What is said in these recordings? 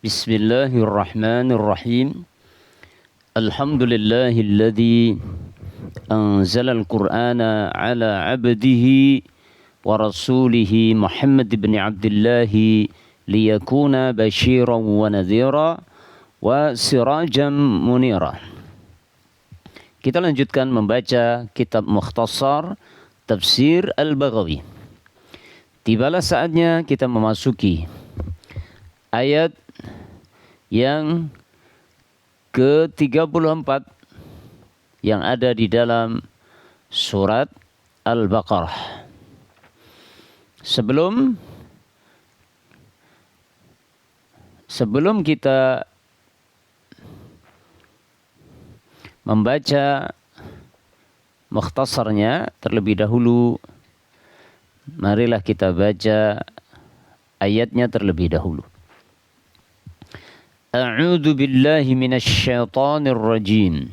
Bismillahirrahmanirrahim. Alhamdulillahilladzi anzala al-Qur'ana ala 'abdihi wa rasulihi Muhammad ibn Abdullah liyakuna basyiran wa nadhira wa sirajan munira. Kita lanjutkan membaca kitab Mukhtasar Tafsir Al-Baghawi. Tibalah saatnya kita memasuki ayat yang ke-34 yang ada di dalam surat Al-Baqarah. Sebelum kita membaca mukhtasarnya terlebih dahulu, marilah kita baca ayatnya terlebih dahulu. A'udzu billahi minasy syaithanir rajim.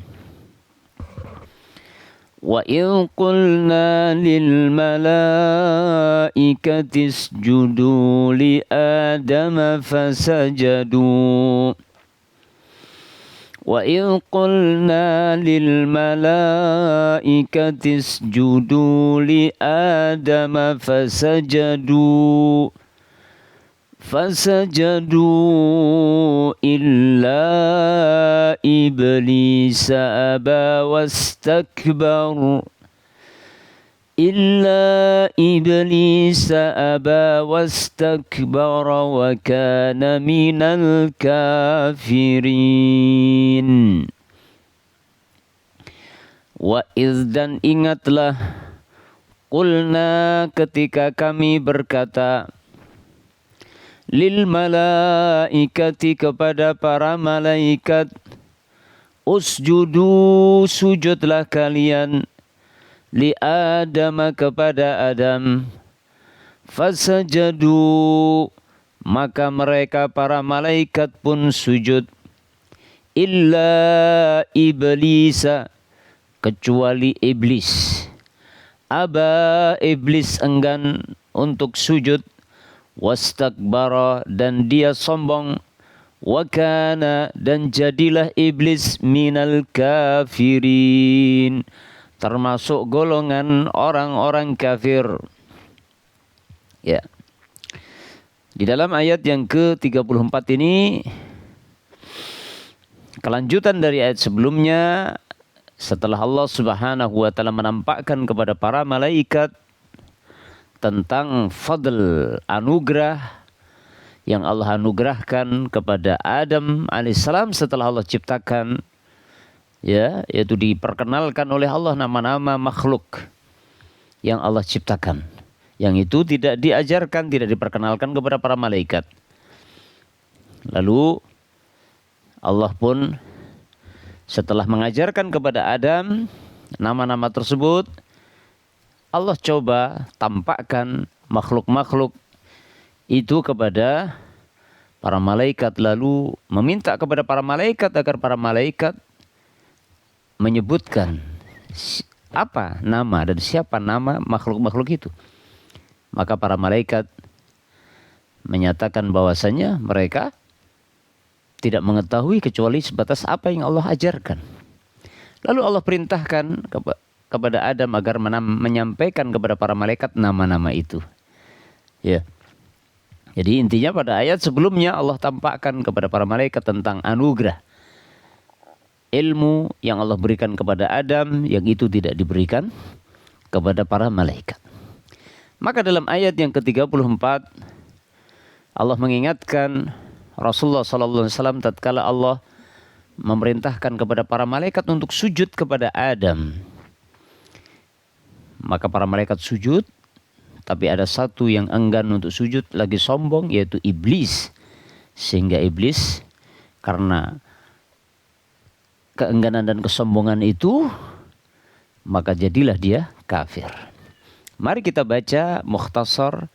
Wa in qulna lil malaikati isjudu li adama fasajadu. Wa in qulna lil malaikati isjudu li adama fasajadu. فسجدوا إلا إبليس أبى واستكبر وكان من الكافرين. وإذ dan ingatlah, qulna ketika kami berkata, lil malaikati kepada para malaikat, usjudu sujudlah kalian, li Adam kepada Adam, fasajadu maka mereka para malaikat pun sujud, illa iblisa kecuali iblis, aba iblis enggan untuk sujud, wastakbara dan dia sombong, wa kana dan jadilah iblis minal kafirin termasuk golongan orang-orang kafir. Ya. Di dalam ayat yang ke-34 ini kelanjutan dari ayat sebelumnya, setelah Allah Subhanahu wa taala menampakkan kepada para malaikat tentang fadl anugerah yang Allah anugerahkan kepada Adam alaihissalam setelah Allah ciptakan, ya, yaitu diperkenalkan oleh Allah nama-nama makhluk yang Allah ciptakan, yang itu tidak diajarkan, tidak diperkenalkan kepada para malaikat. Lalu Allah pun setelah mengajarkan kepada Adam nama-nama tersebut, Allah coba tampakkan makhluk-makhluk itu kepada para malaikat, lalu meminta kepada para malaikat agar para malaikat menyebutkan apa nama dan siapa nama makhluk-makhluk itu. Maka para malaikat menyatakan bahwasanya mereka tidak mengetahui kecuali sebatas apa yang Allah ajarkan. Lalu Allah perintahkan kepada Adam agar menyampaikan kepada para malaikat nama-nama itu. Ya. Jadi intinya pada ayat sebelumnya Allah tampakkan kepada para malaikat tentang anugerah ilmu yang Allah berikan kepada Adam, yang itu tidak diberikan kepada para malaikat. Maka dalam ayat yang ke-34 Allah mengingatkan Rasulullah SAW tatkala Allah memerintahkan kepada para malaikat untuk sujud kepada Adam. Maka para malaikat sujud, tapi ada satu yang enggan untuk sujud, lagi sombong, yaitu iblis. Sehingga iblis karena keengganan dan kesombongan itu, maka jadilah dia kafir. Mari kita baca mukhtasar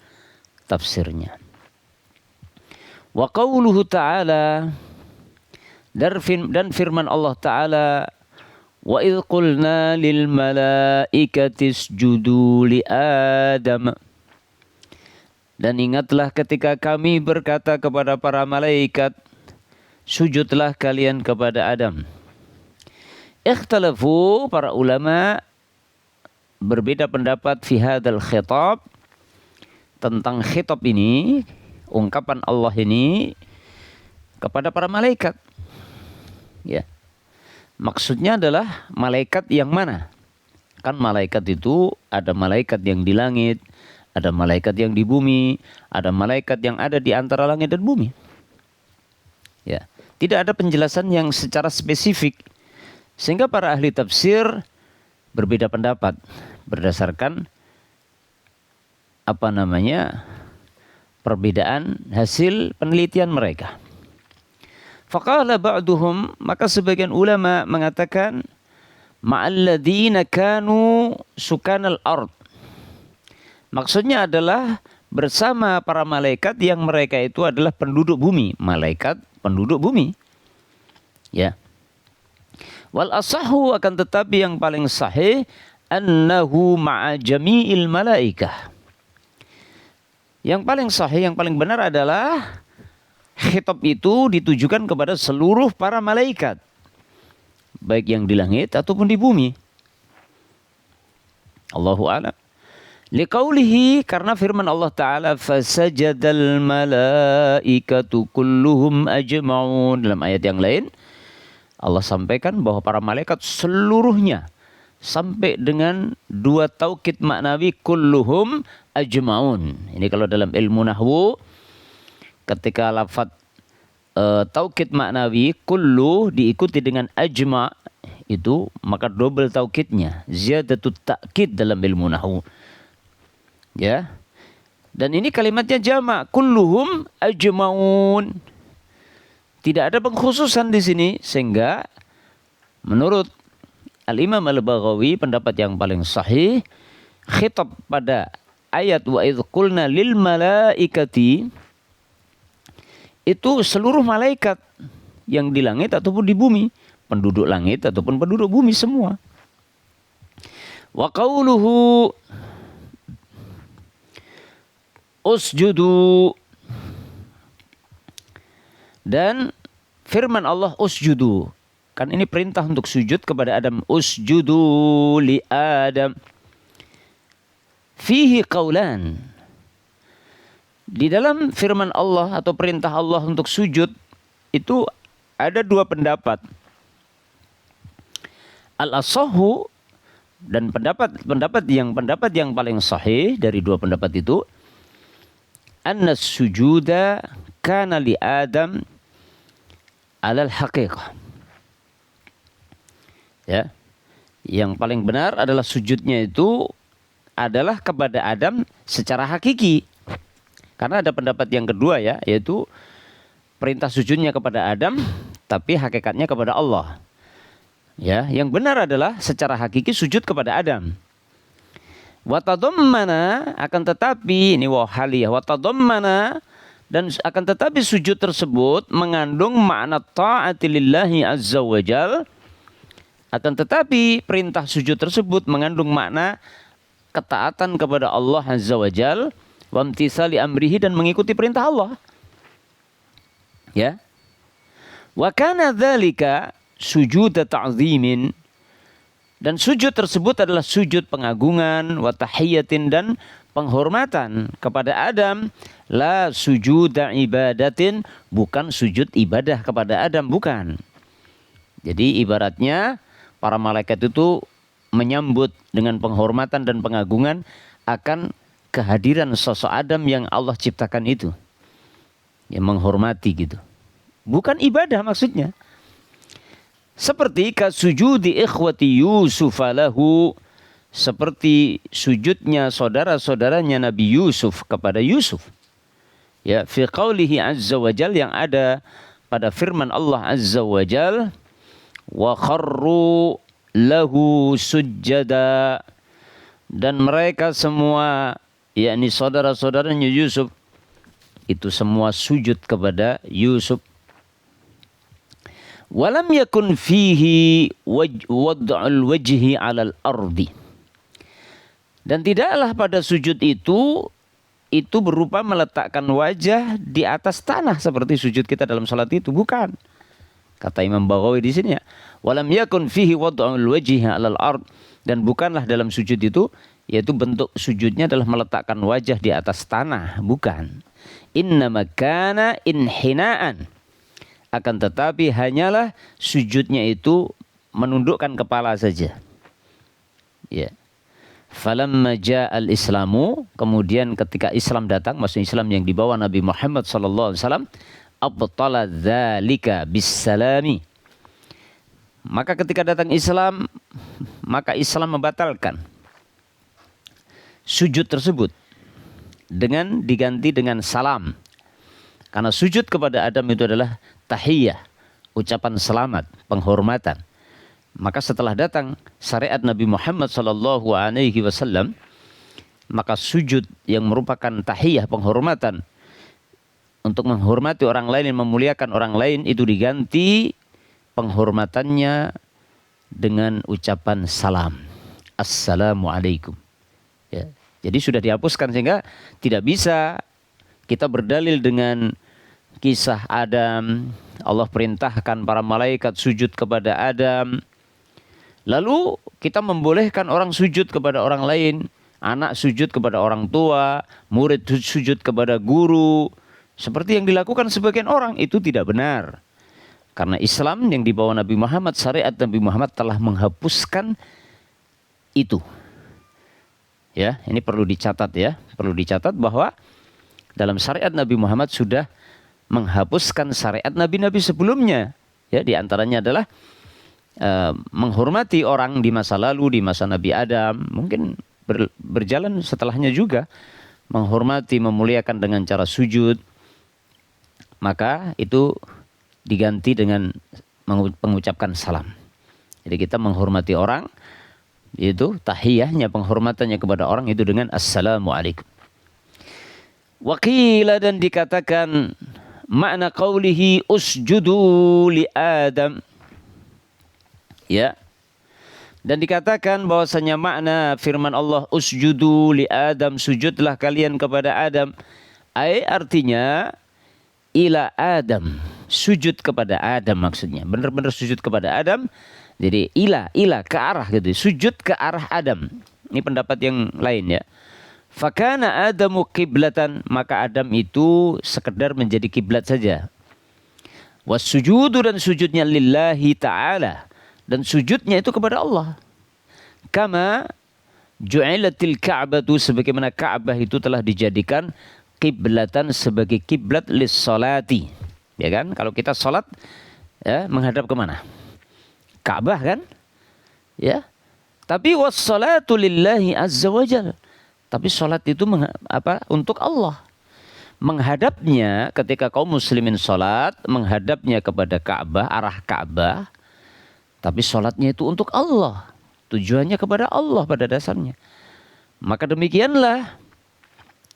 tafsirnya. Wa qauluhu ta'ala, dan firman Allah Ta'ala, wa idh qulna lil malaikati isjudu li Adam. Dan ingatlah ketika kami berkata kepada para malaikat, sujudlah kalian kepada Adam. Ikhtalafu, para ulama berbeda pendapat fi hadzal khitab, tentang khitab ini, ungkapan Allah ini kepada para malaikat. Ya. Maksudnya adalah malaikat yang mana? Kan malaikat itu ada malaikat yang di langit, ada malaikat yang di bumi, ada malaikat yang ada di antara langit dan bumi. Ya. Tidak ada penjelasan yang secara spesifik, sehingga para ahli tafsir berbeda pendapat berdasarkan perbedaan hasil penelitian mereka. Faqala ba'duhum, maka sebagian ulama mengatakan ma'alladzina kanu sukanal ard. Maksudnya adalah bersama para malaikat yang mereka itu adalah penduduk bumi, malaikat penduduk bumi. Ya. Wal asahu, akan tetapi yang paling sahih, annahu ma'a jami'il malaikah. Yang paling sahih, yang paling benar adalah khitab itu ditujukan kepada seluruh para malaikat, baik yang di langit ataupun di bumi. Allahu a'lam. Liqaulihi, karena firman Allah Ta'ala, fasajadal malaikatu kulluhum ajma'un. Dalam ayat yang lain Allah sampaikan bahwa para malaikat seluruhnya, sampai dengan dua taukid maknawi, kulluhum ajma'un. Ini kalau dalam ilmu nahwu, ketika lafaz taukid maknawi kullu diikuti dengan ajma' itu, maka double taukidnya, ziyadatut ta'kid dalam ilmu nahwu. Ya. Dan ini kalimatnya jamak, kulluhum ajma'un. Tidak ada pengkhususan di sini, sehingga menurut Al-Imam Al-Baghawi, pendapat yang paling sahih, khitab pada ayat wa idz qulna lil malaikati itu seluruh malaikat yang di langit ataupun di bumi, penduduk langit ataupun penduduk bumi semua. Wa qauluhu usjudu, dan firman Allah usjudu, kan ini perintah untuk sujud kepada Adam. Usjudu li Adam. Fihi qaulan. Di dalam firman Allah atau perintah Allah untuk sujud itu ada dua pendapat. Al-asahhu, dan pendapat yang paling sahih dari dua pendapat itu, anna sujuda kana li Adam alal haqiqah. Ya. Yang paling benar adalah sujudnya itu adalah kepada Adam secara hakiki. Karena ada pendapat yang kedua, ya, yaitu perintah sujudnya kepada Adam tapi hakikatnya kepada Allah. Ya, yang benar adalah secara hakiki sujud kepada Adam. Wa tadammana, akan tetapi ini wahaliyah, wa tadammana, dan akan tetapi sujud tersebut mengandung makna ta'ati lillahi azza wa jal. Akan tetapi perintah sujud tersebut mengandung makna ketaatan kepada Allah azza wa jal, wa imtisali amrihi, dan mengikuti perintah Allah. Ya. Wa kana dzalika sujud ta'zimin, dan sujud tersebut adalah sujud pengagungan, wa tahiyatin, dan penghormatan kepada Adam, la sujud ibadatin, bukan sujud ibadah kepada Adam, bukan. Jadi ibaratnya para malaikat itu menyambut dengan penghormatan dan pengagungan akan kehadiran sosok Adam yang Allah ciptakan itu. Yang menghormati gitu. Bukan ibadah maksudnya. Seperti kasujudi ikhwati Yusuf lahu, seperti sujudnya saudara-saudaranya Nabi Yusuf kepada Yusuf. Ya, fi qaulihi azza wa jal, yang ada pada firman Allah azza wa jal, wa kharru lahu sujjada, dan mereka semua, yakni saudara-saudaranya Yusuf, itu semua sujud kepada Yusuf. Walam yakun fihi wad'ul wajhi 'alal ardi, dan tidaklah pada sujud itu berupa meletakkan wajah di atas tanah seperti sujud kita dalam salat itu, bukan. Kata Imam Baghawi di sini ya, walam yakun fihi wad'ul wajhi 'alal ard, dan bukanlah dalam sujud itu yaitu bentuk sujudnya adalah meletakkan wajah di atas tanah, bukan. Innama kana inhinaan, akan tetapi hanyalah sujudnya itu menundukkan kepala saja. Ya. Falamma ja'al islamu, kemudian ketika Islam datang, maksudnya Islam yang dibawa Nabi Muhammad sallallahu alaihi wasallam, abtala dzalika bisalami. Maka ketika datang Islam, maka Islam membatalkan sujud tersebut dengan diganti dengan salam. Karena sujud kepada Adam itu adalah tahiyah, ucapan selamat, penghormatan. Maka setelah datang syariat Nabi Muhammad sallallahu alaihi wasallam, maka sujud yang merupakan tahiyah, penghormatan, untuk menghormati orang lain, yang memuliakan orang lain, itu diganti penghormatannya dengan ucapan salam. Assalamualaikum. Ya. Jadi sudah dihapuskan sehingga tidak bisa kita berdalil dengan kisah Adam. Allah perintahkan para malaikat sujud kepada Adam. Lalu kita membolehkan orang sujud kepada orang lain. Anak sujud kepada orang tua. Murid sujud kepada guru. Seperti yang dilakukan sebagian orang, itu tidak benar. Karena Islam yang dibawa Nabi Muhammad, syariat Nabi Muhammad telah menghapuskan itu. Ya, ini perlu dicatat ya. Perlu dicatat bahwa dalam syariat Nabi Muhammad sudah menghapuskan syariat nabi-nabi sebelumnya. Ya, di antaranya adalah menghormati orang di masa lalu, di masa Nabi Adam, mungkin berjalan setelahnya juga, menghormati, memuliakan dengan cara sujud. Maka itu diganti dengan mengucapkan salam. Jadi kita menghormati orang, itu tahiyahnya, penghormatannya kepada orang itu dengan assalamualaikum. Waqila, dan dikatakan makna qaulihi usjudu li Adam. Ya. Dan dikatakan bahwasanya makna firman Allah usjudu li Adam, sujudlah kalian kepada Adam. Artinya ila Adam, sujud kepada Adam maksudnya. Benar-benar sujud kepada Adam. Jadi ila ke arah gitu. Sujud ke arah Adam. Ini pendapat yang lain ya. Fakana Adamu kiblatan, maka Adam itu sekedar menjadi kiblat saja. Wasujudu, dan sujudnya lillahi ta'ala, dan sujudnya itu kepada Allah. Kama ju'ilatil ka'batu, sebagaimana Ka'bah itu telah dijadikan kiblatan, sebagai kiblat lis salati. Ya kan? Kalau kita salat ya, menghadap kemana? Ka'bah kan? Ya. Tapi wassalatu lillahi azza wajalla. Tapi salat itu untuk Allah. Menghadapnya ketika kaum muslimin salat, menghadapnya kepada Ka'bah, arah Ka'bah. Tapi salatnya itu untuk Allah. Tujuannya kepada Allah pada dasarnya. Maka demikianlah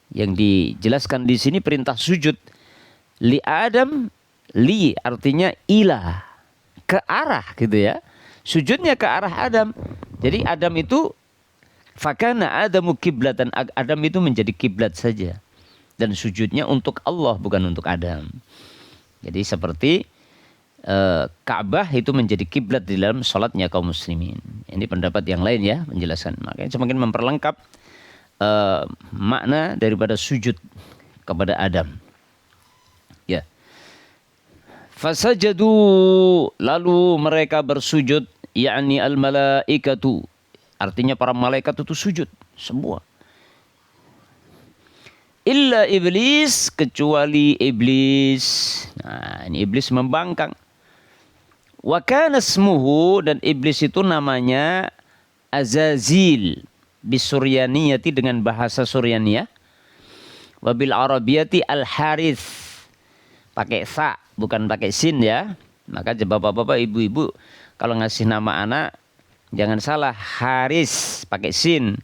yang dijelaskan di sini perintah sujud li Adam, li artinya ila, ke arah gitu ya. Sujudnya ke arah Adam. Jadi Adam itu fakana Adamu kiblatan, Adam itu menjadi kiblat saja. Dan sujudnya untuk Allah, bukan untuk Adam. Jadi seperti Ka'bah itu menjadi kiblat di dalam salatnya kaum muslimin. Ini pendapat yang lain ya, menjelaskan. Makanya semakin memperlengkap makna daripada sujud kepada Adam. Ya. Fasajadu, lalu mereka bersujud, yakni al-malaikatu. Artinya para malaikat itu sujud semua. Illa iblis, kecuali iblis. Nah, ini iblis membangkang. Wa kana ismuhu, dan iblis itu namanya Azazil. Bisuryaniyati, dengan bahasa Suryaniyah. Wabil Arabiyati al-Harith. Pakai sa, bukan pakai sin ya. Maka bapak-bapak, ibu-ibu kalau ngasih nama anak jangan salah, Haris pakai sin.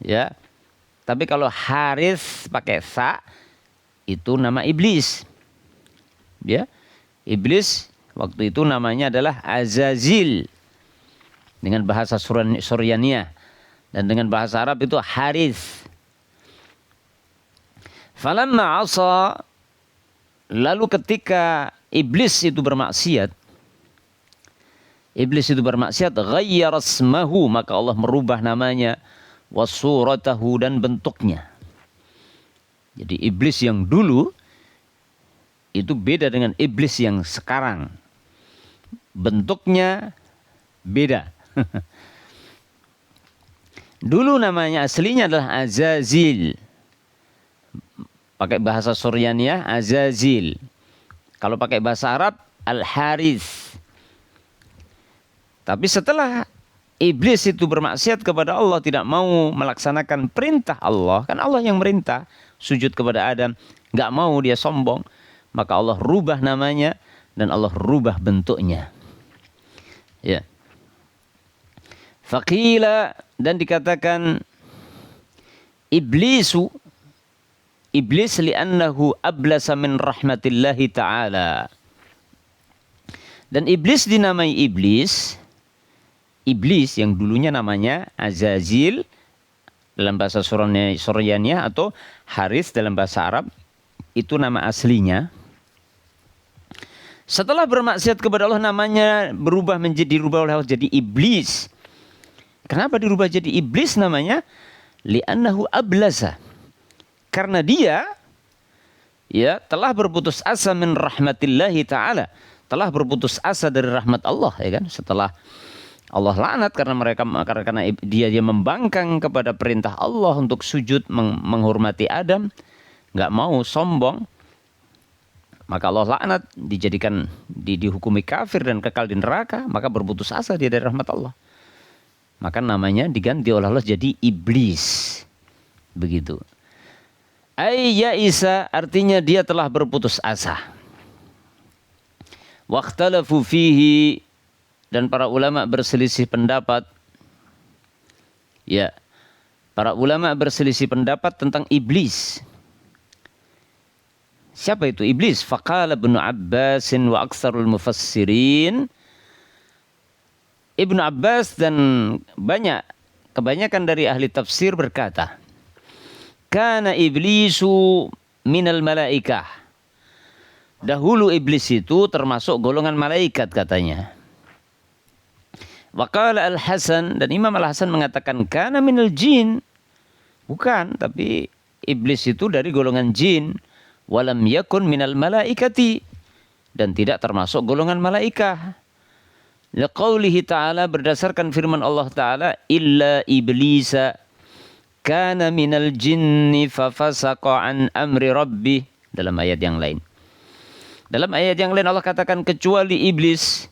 Ya. Tapi kalau Haris pakai sa, itu nama iblis. Ya. Iblis waktu itu namanya adalah Azazil. Dengan bahasa Suryaniyah. Dan dengan bahasa Arab itu Haris. Falamma asa, lalu ketika iblis itu bermaksiat, iblis itu bermaksiat, ghayyara ismahu, maka Allah merubah namanya, wa suratahu, dan bentuknya. Jadi iblis yang dulu itu beda dengan iblis yang sekarang. Bentuknya beda. Dulu namanya aslinya adalah Azazil. Pakai bahasa Suryaniyah Azazil. Kalau pakai bahasa Arab Al-Harith. Tapi setelah iblis itu bermaksiat kepada Allah, tidak mau melaksanakan perintah Allah, kan Allah yang merintah, sujud kepada Adam, nggak mau, dia sombong, maka Allah rubah namanya dan Allah rubah bentuknya. Ya. Faqila, dan dikatakan iblis li'annahu ablasa min rahmatillahi ta'ala. Dan iblis dinamai iblis yang dulunya namanya Azazil dalam bahasa Suryaniyah atau Haris dalam bahasa Arab, itu nama aslinya. Setelah bermaksiat kepada Allah, namanya dirubah oleh Allah jadi iblis. Kenapa dirubah jadi iblis namanya? Li'annahu ablasa. Karena dia telah berputus asa min rahmatillahi ta'ala. Telah berputus asa dari rahmat Allah, ya kan? Setelah Allah laknat karena dia membangkang kepada perintah Allah untuk sujud menghormati Adam, nggak mau, sombong. Maka Allah laknat, dihukumi kafir dan kekal di neraka, maka berputus asa dia dari rahmat Allah. Maka namanya diganti oleh Allah jadi iblis. Begitu. Ya'isa, artinya dia telah berputus asa. Waqtalafu fihi, dan para ulama berselisih pendapat. Ya. Para ulama berselisih pendapat tentang iblis. Siapa itu iblis? Faqala Ibnu Abbas wa aktsarul mufassirin. Ibnu Abbas dan kebanyakan dari ahli tafsir berkata, kana iblisu minal malaikah. Dahulu iblis itu termasuk golongan malaikat katanya. Waqala Al-Hasan, dan Imam Al-Hasan mengatakan kana minal jin. Bukan, tapi iblis itu dari golongan jin. Walam yakun minal malaikati, dan tidak termasuk golongan malaikah. Liqaulihi ta'ala, berdasarkan firman Allah Ta'ala, illa iblisa kana minal jinni fafasaqa an amri rabbih, dalam ayat yang lain. Dalam ayat yang lain Allah katakan kecuali iblis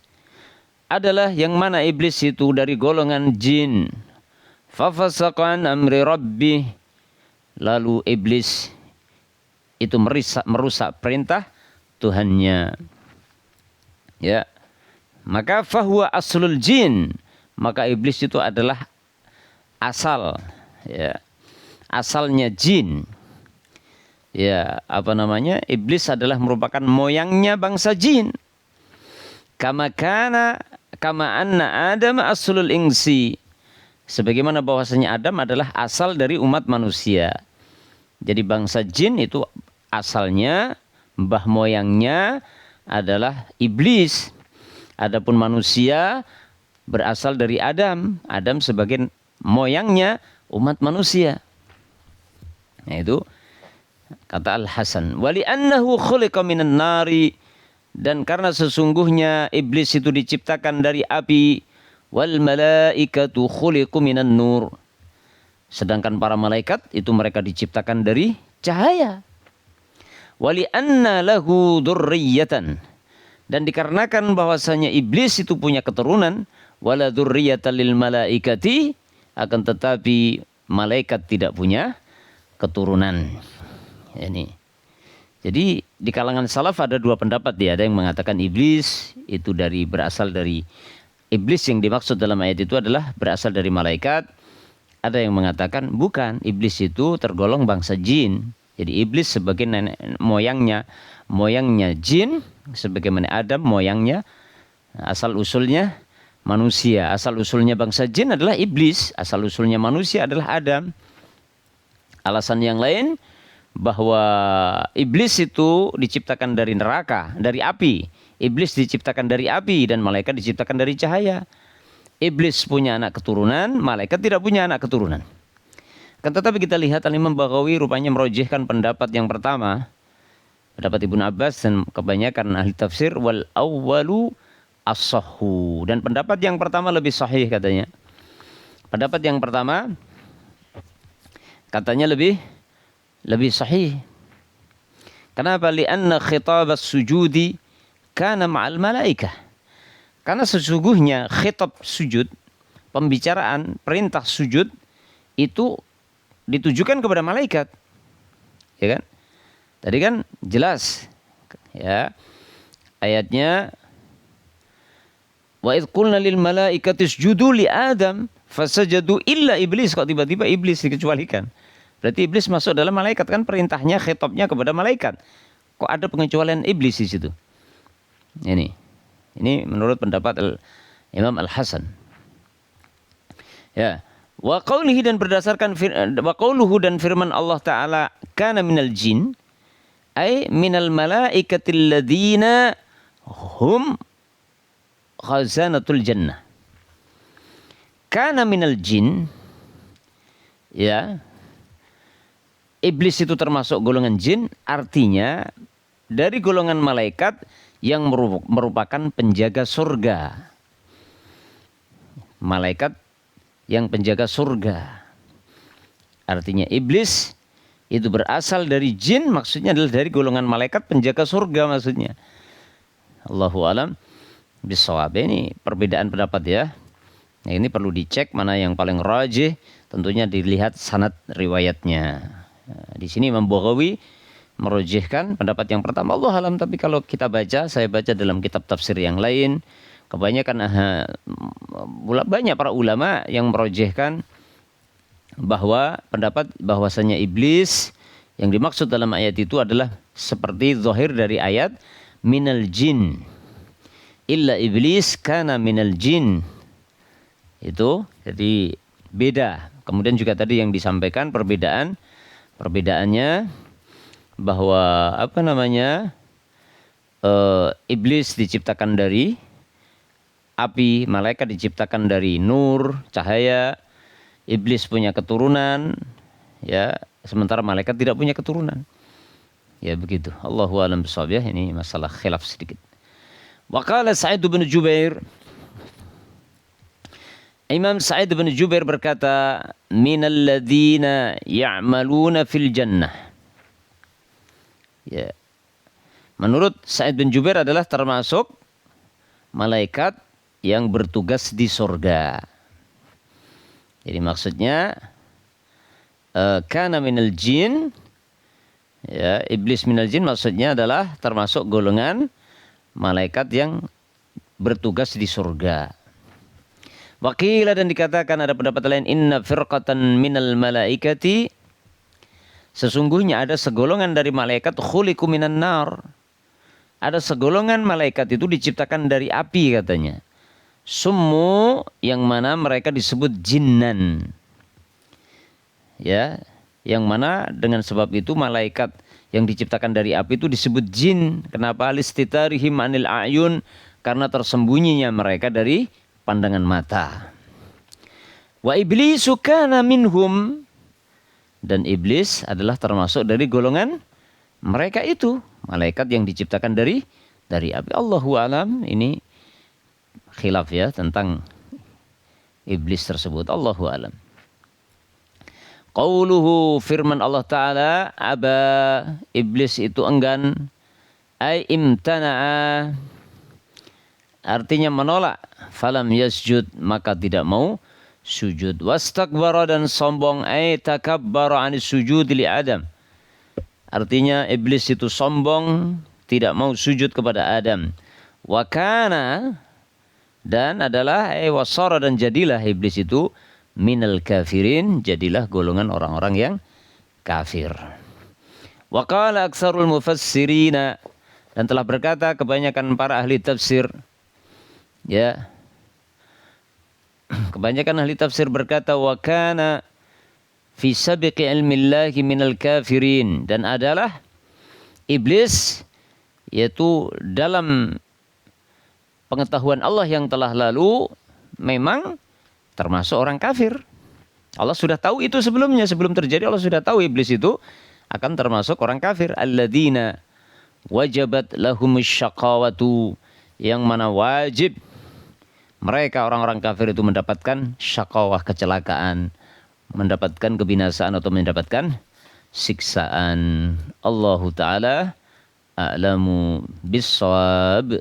adalah yang mana iblis itu dari golongan jin. Fafasaqa an amri rabbih, lalu iblis itu merusak perintah Tuhannya. Ya. Maka fahuwa aslul jin, maka iblis itu adalah asal, ya, asalnya jin. Ya, iblis adalah merupakan moyangnya bangsa jin. Kama anna Adam aslul insi, sebagaimana bahwasanya Adam adalah asal dari umat manusia. Jadi bangsa jin itu asalnya, mbah moyangnya adalah iblis. Adapun manusia berasal dari Adam. Adam sebagai moyangnya umat manusia. Nah, itu kata Al-Hasan. Wali annahu khuliqa minan nari, dan karena sesungguhnya iblis itu diciptakan dari api. Wal malaikatu khuliqu minan nur, sedangkan para malaikat itu mereka diciptakan dari cahaya. Wali anna lahu dzurriyyatan, dan dikarenakan bahwasanya iblis itu punya keturunan, wala dzurriyyata lil malaikati, akan tetapi malaikat tidak punya keturunan. Ini. Jadi di kalangan salaf ada dua pendapat dia. Ada yang mengatakan iblis itu berasal dari iblis yang dimaksud dalam ayat itu adalah berasal dari malaikat. Ada yang mengatakan bukan, iblis itu tergolong bangsa jin. Jadi iblis sebagai moyangnya jin, sebagaimana Adam moyangnya, asal usulnya manusia. Asal usulnya bangsa jin adalah iblis, asal usulnya manusia adalah Adam. Alasan yang lain bahwa iblis itu diciptakan dari neraka, dari api. Iblis diciptakan dari api dan malaikat diciptakan dari cahaya. Iblis punya anak keturunan, malaikat tidak punya anak keturunan. Kan tetapi kita lihat Al-Imam Baghawi rupanya merojihkan pendapat yang pertama, pendapat Ibnu Abbas dan kebanyakan ahli tafsir, wal awwalu as-sahhu, dan pendapat yang pertama lebih sahih katanya. Pendapat yang pertama katanya lebih sahih. Kenapa? Li'anna khitab as-sujudi kana ma'al malaikah. Karena sesungguhnya khitab sujud, pembicaraan perintah sujud itu ditujukan kepada malaikat. Ya kan? Tadi kan jelas ya ayatnya, wa idh qulna lil malaikati isjudu li Adam fasajadu illa iblis, kok tiba-tiba iblis dikecualikan. Berarti iblis masuk dalam malaikat, kan perintahnya khitabnya kepada malaikat. Kok ada pengecualian iblis di situ? Ini menurut pendapat Imam Al-Hasan. Ya, wa qaulihi, dan berdasarkan wa qauluhu, dan firman Allah taala, kana minal jin, ay minal malaikatil ladzina hum khazanatul jannah. Kana minal jin, ya, iblis itu termasuk golongan jin, artinya dari golongan malaikat yang merupakan penjaga surga. Malaikat yang penjaga surga. Artinya iblis itu berasal dari jin, maksudnya adalah dari golongan malaikat penjaga surga maksudnya. Allahu a'lam bishawab. Ini perbedaan pendapat ya. Nah, ini perlu dicek mana yang paling rajih, tentunya dilihat sanad riwayatnya. Nah, di sini Imam Baghawi merujihkan pendapat yang pertama, Allah alam. Tapi kalau kita baca, saya baca dalam kitab tafsir yang lain, kebanyakan banyak para ulama yang merujihkan bahwa pendapat bahwasanya iblis yang dimaksud dalam ayat itu adalah seperti zahir dari ayat minal jin, illa iblis kana minal jin. Itu jadi beda. Kemudian juga tadi yang disampaikan perbedaannya bahwa iblis diciptakan dari api, malaikat diciptakan dari nur, cahaya. Iblis punya keturunan, ya, sementara malaikat tidak punya keturunan. Ya begitu. Allahu a'lam bishawab ya. Ini masalah khilaf sedikit. Wa qala Sa'id bin Jubair, Imam Sa'id bin Jubair berkata, minal ladzina ya'maluna fil jannah. Ya. Menurut Sa'id bin Jubair adalah termasuk malaikat yang bertugas di surga. Jadi maksudnya kana minal jin, ya, iblis minal jin maksudnya adalah termasuk golongan malaikat yang bertugas di surga. Waqila, dan dikatakan ada pendapat lain, inna firqatan minal malaikati, sesungguhnya ada segolongan dari malaikat khuliqu minan nar. Ada segolongan malaikat itu diciptakan dari api katanya. Summu, yang mana mereka disebut jinnan. Ya, yang mana dengan sebab itu malaikat yang diciptakan dari api itu disebut jin. Kenapa? Listitarihim anil a'yun, karena tersembunyinya mereka dari pandangan mata. Wa iblisu kana minhum, dan iblis adalah termasuk dari golongan mereka itu, malaikat yang diciptakan dari api. Allahu a'lam, ini khilaf ya tentang iblis tersebut. Allahu a'lam. Qauluhu, firman Allah Ta'ala, aba, iblis itu enggan, ay imtana'a, artinya menolak, falam yasjud, maka tidak mau sujud. Wastakbara, dan sombong, ay takabbara anis sujud li Adam, artinya iblis itu sombong, tidak mau sujud kepada Adam. Wakana, dan adalah wasara, dan jadilah iblis itu minal kafirin, jadilah golongan orang-orang yang kafir. Wa qala aktsarul mufassirina, dan telah berkata kebanyakan para ahli tafsir, ya, kebanyakan ahli tafsir berkata wa kana fi sabiqi ilmillahi minal kafirin, dan adalah iblis yaitu dalam pengetahuan Allah yang telah lalu memang termasuk orang kafir. Allah sudah tahu itu sebelumnya, sebelum terjadi Allah sudah tahu iblis itu akan termasuk orang kafir. Alladzina wajabat lahumus syaqawatu, yang mana wajib mereka orang-orang kafir itu mendapatkan syaqawah, kecelakaan, mendapatkan kebinasaan atau mendapatkan siksaan. Allahu taala a'lamu bis-shawab.